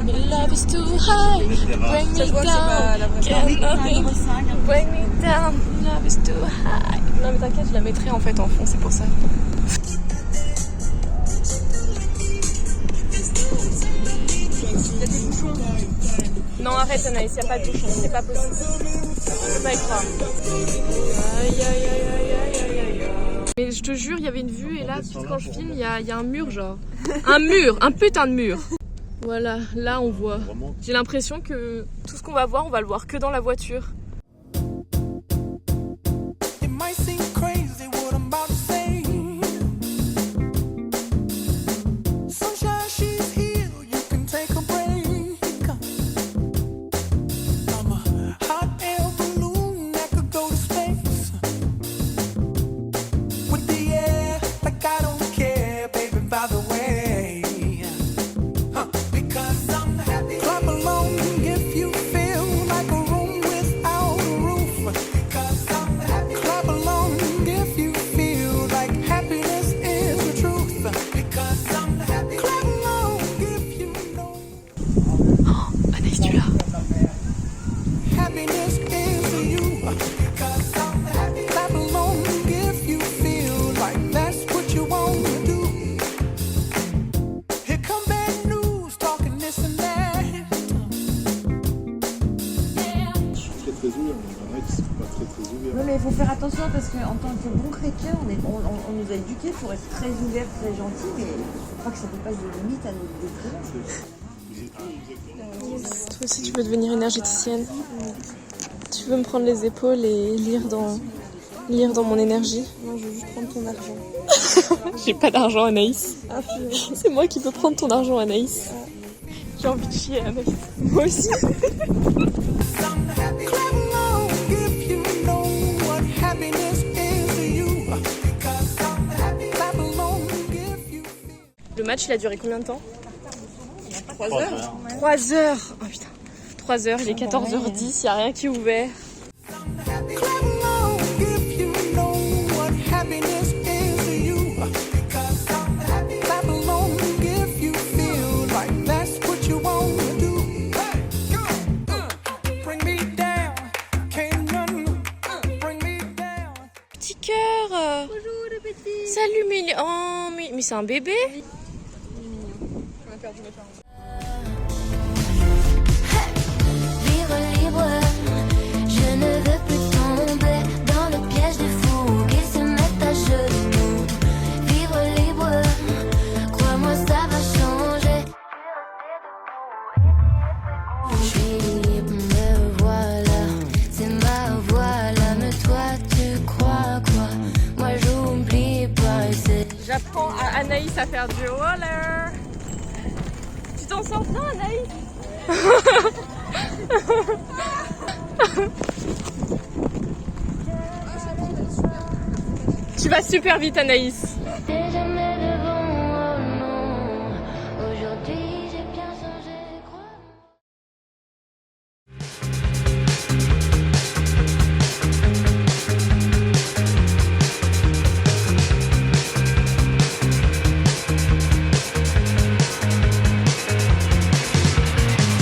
Love is too high, bring me down, can't nothing, bring me down, love is too high. Non mais t'inquiète, je la mettrai en fait en fond, c'est pour ça. Non arrête Anaïs, y'a pas de bouchon, c'est pas possible. Je peux pas y croire. Aïe aïe aïe aïe aïe aïe aïe. Mais je te jure, il y avait une vue et là, quand je filme, il y a un mur genre. Un mur, un putain de mur. Voilà, là on voit. J'ai l'impression que tout ce qu'on va voir, on va le voir que dans la voiture. Oui, mais il faut faire attention parce qu'en tant que bon chrétien, on nous a éduqués pour être très ouverts, très gentils, mais je crois que ça dépasse de limite à notre détriment. Yes. Toi aussi, tu veux devenir énergéticienne. Tu veux me prendre les épaules et lire dans mon énergie. Non, je veux juste prendre ton argent. J'ai pas d'argent, Anaïs. Ah, c'est moi qui peux prendre ton argent, Anaïs. J'ai envie de chier, Anaïs. Moi aussi. Le match, il a duré combien de temps? 3 heures. 3 heures. Oh putain. 3 heures, il est 14h10, il n'y a rien qui est ouvert. Petit cœur. Bonjour le petit. Salut, mais oh, mais c'est un bébé. On a perdu mes parents. Je ne veux plus tomber dans le piège des fous qui se mettent à genoux. Vivre libre, crois-moi ça va changer. Je suis libre, me voilà, c'est ma voix là, mais toi tu crois quoi? Moi j'oublie pas et c'est... J'apprends à Anaïs à faire du roller. Tu t'en sors bien, Anaïs? Tu vas super vite, Anaïs. T'es jamais devant, oh non. Aujourd'hui j'ai bien changé, crois-moi.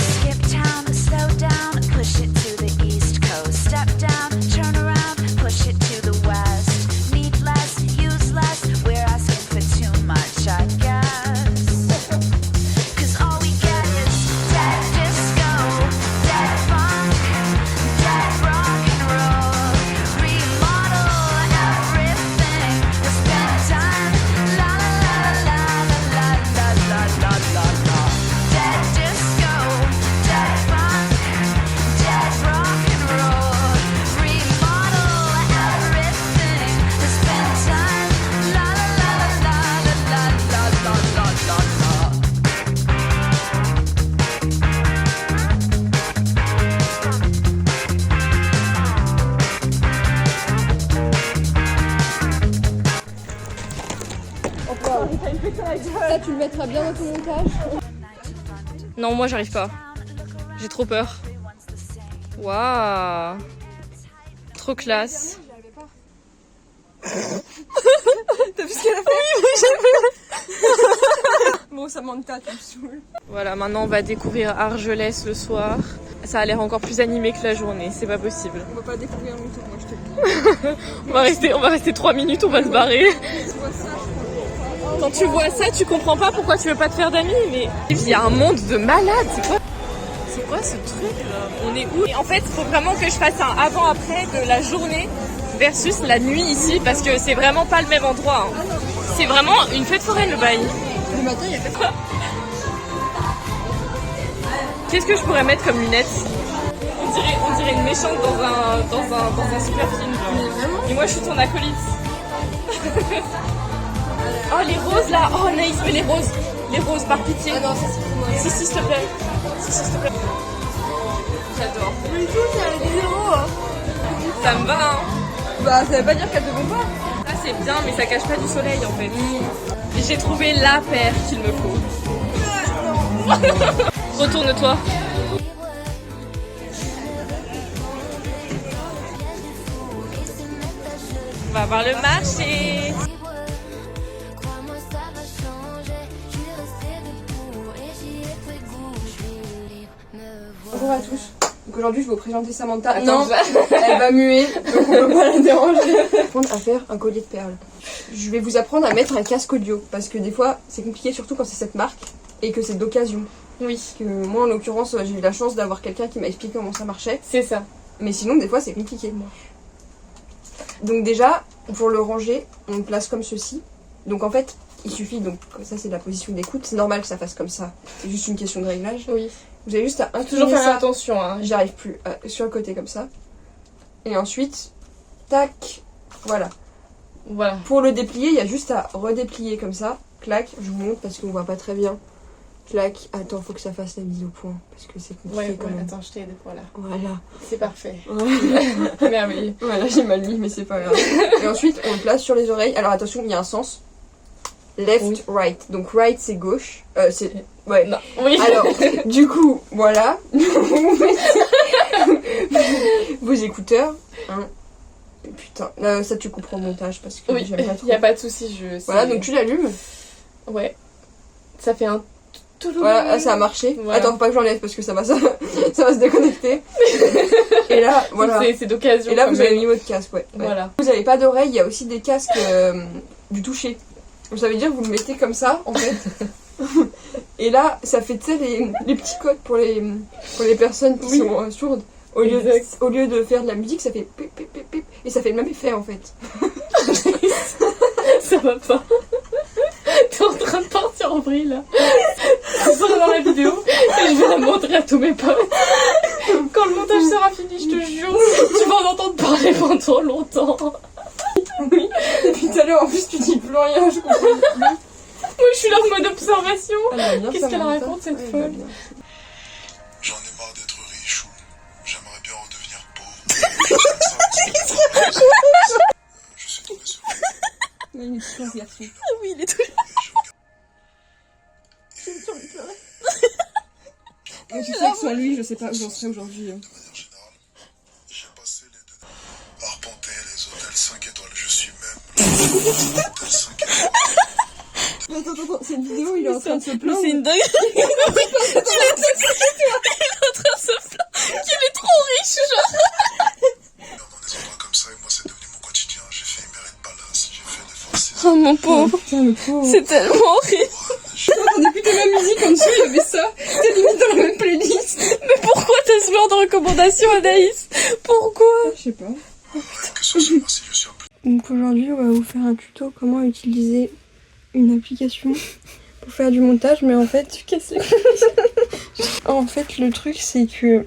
Skip town, slow down, push it to the east coast. Step down, turn around, push it to the west. Need less, use less, we're asking for too much, I guess. Cause all we get is dead disco, dead funk, dead rock and roll. Remodel everything, we'll spend time, la la la la la la la la la la. Dead disco, dead funk, dead rock and roll. Remodel everything, we'll spend time, la la la la la la la la la la. Ça, tu le mettras bien dans ton montage. Non, moi j'arrive pas. J'ai trop peur. Waouh. Trop classe. T'as vu ce qu'elle a fait? Oui, j'ai vu. mot Samantha, tu me saoules. Voilà, maintenant on va découvrir Argelès le soir. Ça a l'air encore plus animé que la journée, c'est pas possible. On va pas découvrir longtemps, moi je te le dis. On va rester 3 minutes, on va se barrer. Quand tu vois ça, tu comprends pas pourquoi tu veux pas te faire d'amis, mais il y a un monde de malades, c'est quoi ce truc là? On est où? Et en fait, il faut vraiment que je fasse un avant-après de la journée versus la nuit ici, parce que c'est vraiment pas le même endroit. Hein. C'est vraiment une fête foraine le bail. Le matin, il y a personne. Qu'est-ce que je pourrais mettre comme lunettes? On dirait une méchante dans un super film. Genre. Et moi je suis ton acolyte. Oh les roses là. Oh Naïs, mais les roses. Les roses par pitié. Ah non, ça c'est pour moi. Si s'il te plaît. Si s'il te plaît. J'adore. Mais tout, c'est des héros. Hein. Ça me va hein. Bah ça veut pas dire qu'elles te vont pas. Ah c'est bien mais ça cache pas du soleil en fait. Et j'ai trouvé la paire qu'il me faut. Retourne-toi. On va voir le marché. Crois-moi, ça va changer. Je suis restée debout et j'y ai pris goût. Je suis libre, me Bonjour à tous. Donc aujourd'hui je vais vous présenter Samantha. Attends, non, elle va muer, donc on peut pas la déranger. Apprendre à faire un collier de perles. Je vais vous apprendre à mettre un casque audio parce que des fois c'est compliqué, surtout quand c'est cette marque et que c'est d'occasion. Oui, Parce que moi en l'occurrence j'ai eu la chance d'avoir quelqu'un qui m'a expliqué comment ça marchait, c'est ça. mais sinon des fois c'est compliqué. Donc déjà pour le ranger on le place comme ceci. Donc en fait il suffit, donc ça c'est la position d'écoute, c'est normal que ça fasse comme ça, c'est juste une question de réglage. Oui. Vous avez juste à incliner Toujours faire ça. attention. Hein. J'arrive plus. Sur le côté comme ça. Et ensuite, tac, voilà. Voilà. Pour le déplier, il y a juste à redéplier comme ça. Clac, je vous montre parce qu'on voit pas très bien. Clac, attends, faut que ça fasse la mise au point. Parce que c'est compliqué quand même. attends, je t'aide. Voilà. Voilà. C'est parfait. Ouais. Merveilleux. Voilà, j'ai mal mis, mais c'est pas grave. Et ensuite, on le place sur les oreilles. Alors attention, il y a un sens. Left, Oui. right. Donc right, c'est gauche. C'est... Ouais. Non. Oui. Alors, du coup, voilà. Vous mettez vos écouteurs. Hein. Putain, ça tu couperas au montage parce que Oui, j'aime pas trop. y a pas de souci. Voilà, donc tu l'allumes. Ouais. Ça fait un tout. Voilà, ça a marché. Voilà. Attends, faut pas que j'enlève parce que ça va se déconnecter. Et là, voilà. C'est d'occasion. Et là, quand vous avez même. mis votre casque, ouais. Voilà. Vous avez pas d'oreille, il y a aussi des casques du toucher. Ça veut dire que vous le mettez comme ça, en fait. Et là, ça fait, tu sais, les petits codes pour les personnes qui sont sourdes. Au lieu de faire de la musique, ça fait pip, pip, pip, pip. Et ça fait le même effet, en fait. Ça va pas. T'es en train de partir en vrille, là. Ça sera dans la vidéo et je vais la montrer à tous mes potes. Quand le montage sera fini, je te jure, tu vas en entendre parler pendant longtemps. Oui, depuis tout à l'heure, en plus, tu dis plus rien, je comprends plus. Moi, je suis là en mode observation. Qu'est-ce qu'elle Samantha. raconte, cette Ouais, folle? elle va bien. J'en ai marre d'être riche ou j'aimerais bien redevenir pauvre. Je suis tombé sur lui. Il est tout ce garçon. Oui, il est tout. Mais tu sais que soit lui, je sais pas où j'en serais aujourd'hui. De manière générale, j'ai passé les 2 ans à arpenter les hôtels 5 étoiles. Je suis même l'hôtel 5 étoiles. Attends, cette vidéo, il est en train de se plaindre. C'est une dingue. Il est en train de se plaindre qu'il est trop riche, genre. Dans des endroits comme ça, et moi, c'est devenu mon quotidien. J'ai fait Émérite Palace, j'ai fait des forces. Oh mon pauvre. Putain, le pauvre. C'est tellement horrible. On écoutait la musique en dessous, il y avait ça. C'était limite dans la même playlist. Mais pourquoi t'as ce genre de recommandations, Anaïs? Pourquoi? Je sais pas. Que ce soit si je suis un peu. Donc aujourd'hui, on va vous faire un tuto comment utiliser une application pour faire du montage, mais en fait, tu casses les En fait, le truc, c'est que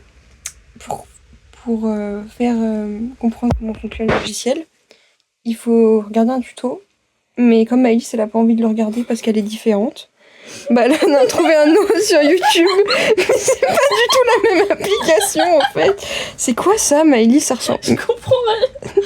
pour faire comprendre comment fonctionne le logiciel, il faut regarder un tuto, mais comme Maëlys, elle a pas envie de le regarder parce qu'elle est différente, bah là, on a trouvé un autre sur YouTube, mais c'est pas du tout la même application, en fait. C'est quoi ça, Maëlys? Ça ressemble... Je comprends rien. Je